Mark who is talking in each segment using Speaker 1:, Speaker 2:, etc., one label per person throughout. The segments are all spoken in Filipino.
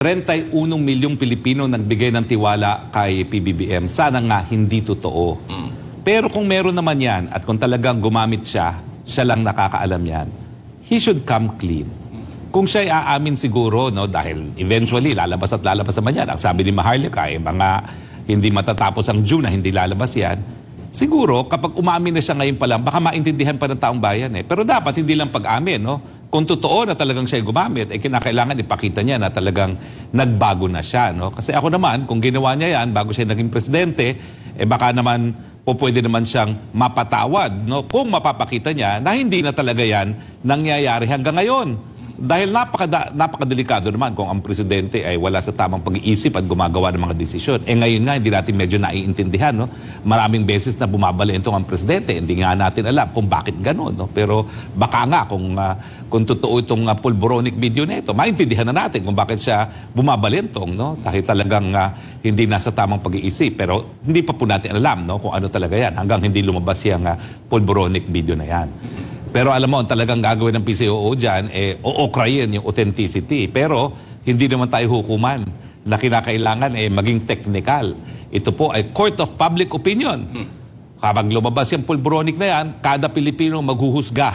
Speaker 1: 31 milyong Pilipino nagbigay ng tiwala kay PBBM. Sana nga hindi totoo. Pero kung meron naman yan at kung talagang gumamit siya, siya lang nakakaalam yan, he should come clean. Kung siya'y aamin siguro, no, dahil eventually lalabas at lalabas naman yan. Ang sabi ni Maharlika, mga hindi matatapos ang June na hindi lalabas yan. Siguro, kapag umamin na siya ngayon pa lang, baka maintindihan pa ng taong bayan. Pero dapat hindi lang pag-amin. No? Kung totoo na talagang siya gumamit, kinakailangan ipakita niya na talagang nagbago na siya. No? Kasi ako naman, kung ginawa niya yan bago siya naging presidente, baka naman pwede naman siyang mapatawad. No? Kung mapapakita niya na hindi na talaga yan nangyayari hanggang ngayon. Dahil napakadelikado naman kung ang presidente ay wala sa tamang pag-iisip at gumagawa ng mga desisyon. Ngayon nga, hindi natin medyo naiintindihan. No? Maraming beses na bumabalentong ang presidente. Hindi nga natin alam kung bakit gano'n. No? Pero baka nga kung totoo itong pulboronic video na ito, maintindihan na natin kung bakit siya bumabalentong. No? Dahil talagang hindi nasa tamang pag-iisip. Pero hindi pa po natin alam, no? Kung ano talaga yan hanggang hindi lumabas yung pulboronic video na yan. Pero alam mo, talagang gagawin ng PCOO dyan, ookrayin yung authenticity. Pero hindi naman tayo hukuman na kinakailangan maging technical. Ito po ay court of public opinion. Kapag lumabas yung pulboronic na yan, kada Pilipino maghuhusga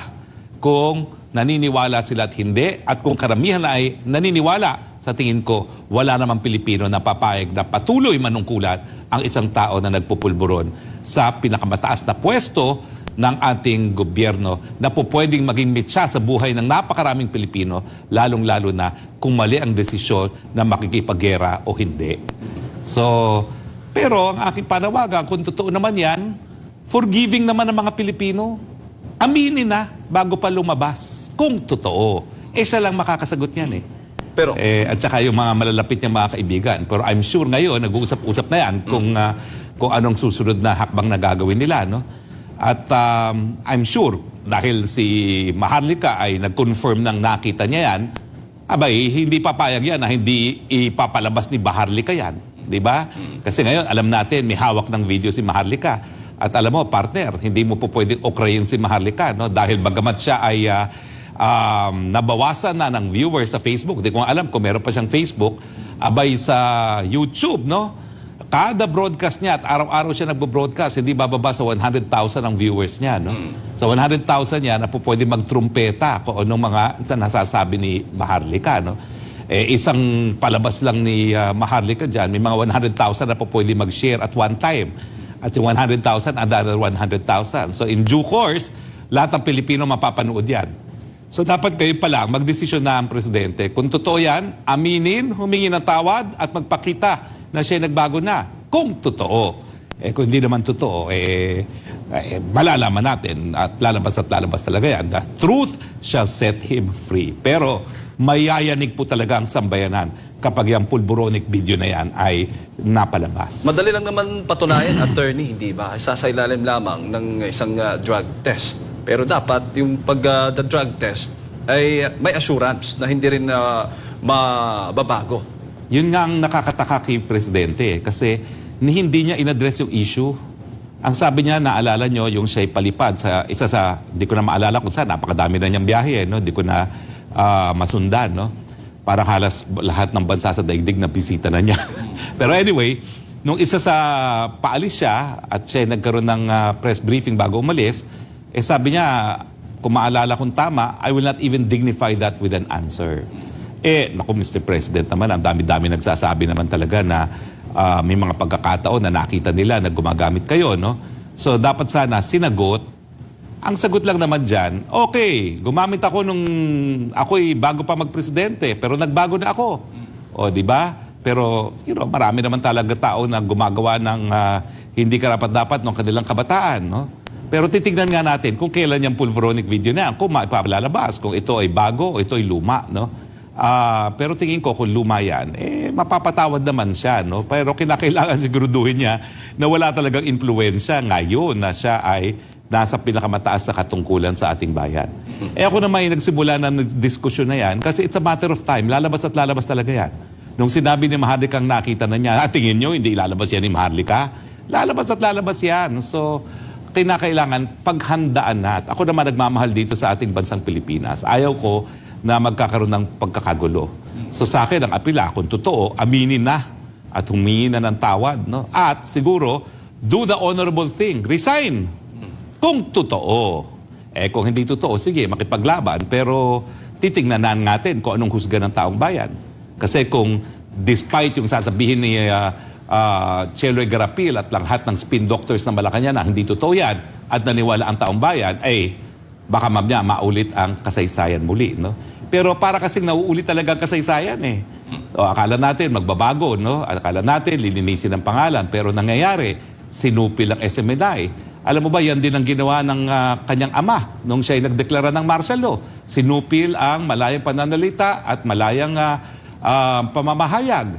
Speaker 1: kung naniniwala sila at hindi. At kung karamihan na ay naniniwala, sa tingin ko, wala namang Pilipino na papayag na patuloy manungkulan ang isang tao na nagpupulburon sa pinakamataas na pwesto ng ating gobyerno na po pwedeng maging mitsa sa buhay ng napakaraming Pilipino, lalong-lalo na kung mali ang desisyon na makikipaggera o hindi. So, pero ang aking panawagan, kung totoo naman yan, forgiving naman ng mga Pilipino. Aminin na bago pa lumabas kung totoo. Siya lang makakasagot niyan
Speaker 2: Pero,
Speaker 1: at saka yung mga malalapit niyang mga kaibigan. Pero I'm sure ngayon, nag-uusap-usap na yan kung anong susunod na hakbang na gagawin nila, no? At I'm sure, dahil si Maharlika ay nag-confirm ng nakita niya yan, abay, hindi papayag yan na hindi ipapalabas ni Maharlika yan. Di ba? Kasi ngayon, alam natin, may hawak ng video si Maharlika. At alam mo, partner, hindi mo po pwedeng okrayin si Maharlika, no? Dahil bagamat siya ay nabawasan na ng viewers sa Facebook. Hindi ko alam kung meron pa siyang Facebook. Abay sa YouTube, no? Kada broadcast niya at araw-araw siya nagbo-broadcast, hindi bababa sa 100,000 ang viewers niya. No? Sa 100,000 niya na po pwede magtrumpeta kung anong mga nasasabi ni Maharlika. No? Isang palabas lang ni Maharlika dyan, may mga 100,000 na po pwede mag-share at one time. At yung 100,000, another 100,000. So in due course, lahat ng Pilipino mapapanood yan. So dapat kayo pa lang, magdesisyon na ang presidente. Kung totoo yan, aminin, humingi ng tawad at magpakita na siya nagbago na. Kung totoo. Kung hindi naman totoo, malalaman natin at lalabas talaga yan. The truth shall set him free. Pero mayayanig po talaga ang sambayanan kapag yung pulboronic video na yan ay napalabas.
Speaker 2: madali lang naman patunayan, attorney, hindi ba? Sasailalim lamang ng isang drug test. Pero dapat yung the drug test ay may assurance na hindi rin mababago.
Speaker 1: Yun nga ang nakakataka kay Presidente kasi hindi niya in-address yung issue. Ang sabi niya, naalala nyo, yung siya'y palipad sa isa sa, hindi ko na maalala kung saan, napakadami na niyang biyahe, no? Hindi ko na masundan. No? Parang halos lahat ng bansa sa daigdig na bisita na niya. Pero anyway, nung isa sa paalis siya at siya nagkaroon ng press briefing bago umalis, sabi niya, kung maalala kong tama, I will not even dignify that with an answer. Naku, Mr. President naman, ang dami-dami nagsasabi naman talaga na may mga pagkakataon na nakita nila na gumagamit kayo, no? So, dapat sana sinagot. Ang sagot lang naman dyan, okay, gumamit ako nung ako'y bago pa magpresidente, pero nagbago na ako. O, di ba? Pero, marami naman talaga tao na gumagawa ng hindi karapat-dapat ng kanilang kabataan, no? Pero titignan nga natin kung kailan yung pulvoronic video na yan, kung maipalalabas, kung ito ay bago o ito ay luma, no? Pero tingin ko kung luma yan, mapapatawad naman siya, no? Pero kinakailangan siguruduhin niya na wala talagang impluensya ngayon na siya ay nasa pinakamataas na katungkulan sa ating bayan. Ako naman ay nagsimula ng diskusyon na yan kasi it's a matter of time. Lalabas at lalabas talaga yan. Nung sinabi ni Maharlika ang nakita na niya, tingin nyo, hindi ilalabas yan ni Maharlika? Lalabas at lalabas yan. So, kinakailangan paghandaan na. Ako naman nagmamahal dito sa ating bansang Pilipinas. Ayaw ko na magkakaroon ng pagkakagulo. So sa akin, ang apila, kung totoo, aminin na at humingi na ng tawad. No? At siguro, do the honorable thing. Resign. Kung totoo. Kung hindi totoo, sige, makipaglaban. Pero titingnan natin kung anong husga ng taong bayan. Kasi kung despite yung sasabihin ni Cheloy Garapil at lahat ng spin doctors na Malacanang na hindi totoo yan at naniwala ang taong bayan, baka mamaya maulit ang kasaysayan muli. No? Pero para kasing nauulit talaga ang kasaysayan akala natin magbabago, no? Akala natin lilinisin ang pangalan, pero nangyayari, sinupil ang SMNI. Alam mo ba, yan din ang ginawa ng kanyang ama nung siya ay nagdeklara ng martial law. Sinupil ang malayang pananalita at malayang pamamahayag.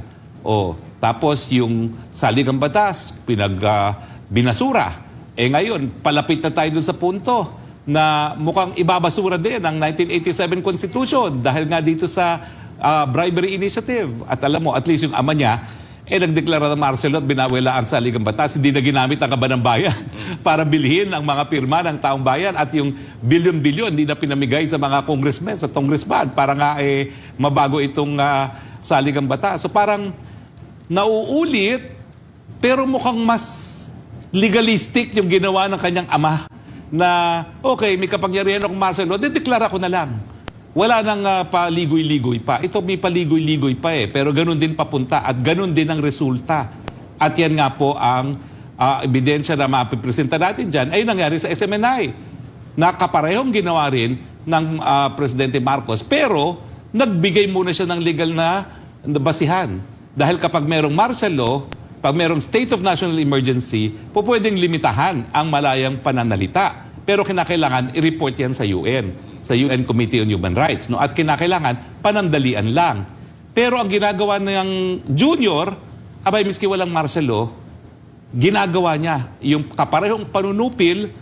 Speaker 1: Tapos yung saligang batas, binasura. Ngayon, palapit na tayo dun sa punto na mukhang ibabasura din ang 1987 Constitution dahil nga dito sa bribery initiative. At alam mo, at least yung ama niya, nagdeklara ng martial law at binawala ang saligang batas. Hindi na ginamit ang kaban ng bayan para bilhin ang mga pirma ng taong bayan at yung bilyon-bilyon hindi na pinamigay sa mga congressmen, sa congressman para nga mabago itong saligang batas. So parang nauulit pero mukhang mas legalistic yung ginawa ng kanyang ama na okay, may kapangyarihan akong martial law, dedeklara ko na lang. Wala nang paligoy-ligoy pa. Ito may paligoy-ligoy pa pero ganun din papunta at ganun din ang resulta. At yan nga po ang ebidensya na mapipresenta natin dyan ay nangyari sa SMNI na kaparehong ginawa rin ng Presidente Marcos pero nagbigay muna siya ng legal na basihan. Dahil kapag merong martial law, pag merong state of national emergency, pwedeng limitahan ang malayang pananalita. Pero kinakailangan i-report yan sa UN. Sa UN Committee on Human Rights. No? At kinakailangan, panandalian lang. Pero ang ginagawa ng junior, miski walang martial law, ginagawa niya yung kaparehong panunupil,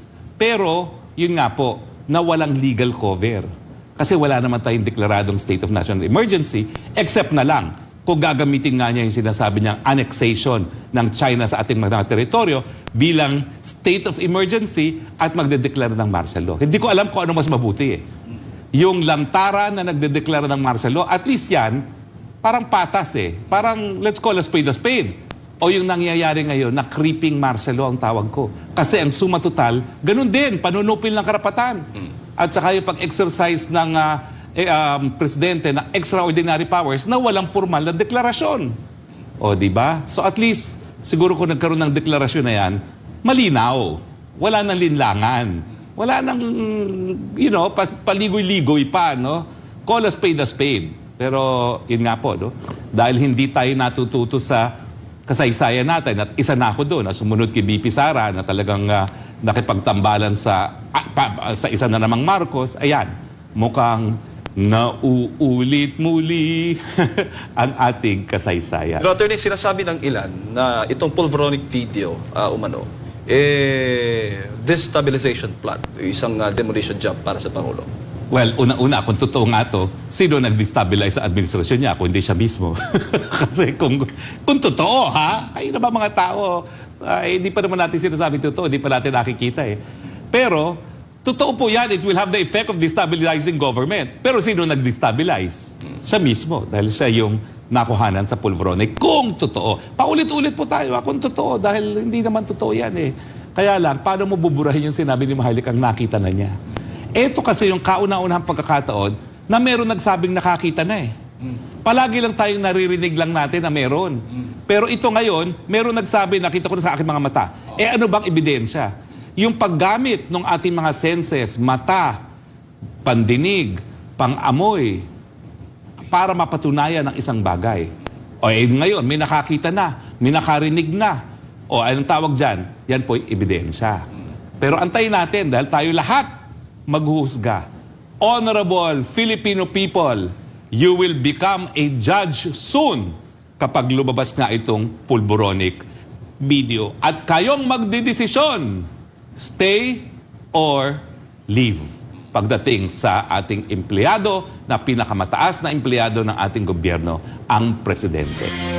Speaker 1: pero yun nga po, na walang legal cover. Kasi wala naman tayong deklaradong state of national emergency, except na lang, kung gagamitin nga niya yung sinasabi niyang annexation ng China sa ating mga teritoryo bilang state of emergency at magdedeklara ng martial law. Hindi ko alam kung ano mas mabuti Yung lantaran na nagdedeklara ng martial law, at least yan, parang patas Parang let's call a spade. O yung nangyayari ngayon na creeping martial law ang tawag ko. Kasi ang suma total, ganun din, panunupil ng karapatan. At saka yung pag-exercise ng presidente na extraordinary powers na walang formal na deklarasyon. Di ba? So at least, siguro kung nagkaroon ng deklarasyon na yan, malinaw. Wala nang linlangan. Wala nang, paligoy-ligoy pa, no? Call a spade. Pero, yun nga po, no? Dahil hindi tayo natututo sa kasaysayan natin at isa na ako doon, na sumunod kay BP Sara na talagang nakipagtambalan sa isa na namang Marcos, ayan, mukhang nauulit muli ang ating kasaysayan.
Speaker 2: Pero attorney, sinasabi ng ilan na itong pulveronic video, destabilization plot, isang demolition job para sa Pangulo.
Speaker 1: Well, una-una, kung totoo nga to, sino nag-destabilize sa administrasyon niya kung hindi siya mismo? Kasi kung totoo, kayo na ba mga tao, hindi pa naman natin sinasabi totoo, hindi pa natin nakikita Pero, totoo po yan, it will have the effect of destabilizing government. Pero sino nag-destabilize? Siya mismo, dahil siya yung nakuhanan sa pulveronic. Kung totoo. Paulit-ulit po tayo, kung totoo, dahil hindi naman totoo yan Kaya lang, paano mo buburahin yung sinabi ni Maharlika ang nakita na niya? Ito kasi yung kauna-unahang pagkakataon na meron nagsabing nakakita na Palagi lang tayong naririnig lang natin na meron. Pero ito ngayon, meron nagsabi, nakita ko na sa aking mga mata. Ano bang ebidensya? Yung paggamit ng ating mga senses, mata, pandinig, pang-amoy, para mapatunayan ng isang bagay. Ngayon, may nakakita na, may nakarinig na. Anong tawag dyan? Yan po yung ebidensya. Pero antayin natin dahil tayo lahat maghuhusga. Honorable Filipino people, you will become a judge soon kapag lumabas nga itong pulveronic video. At kayong magdidesisyon, stay or leave pagdating sa ating empleyado na pinakamataas na empleyado ng ating gobyerno, ang presidente.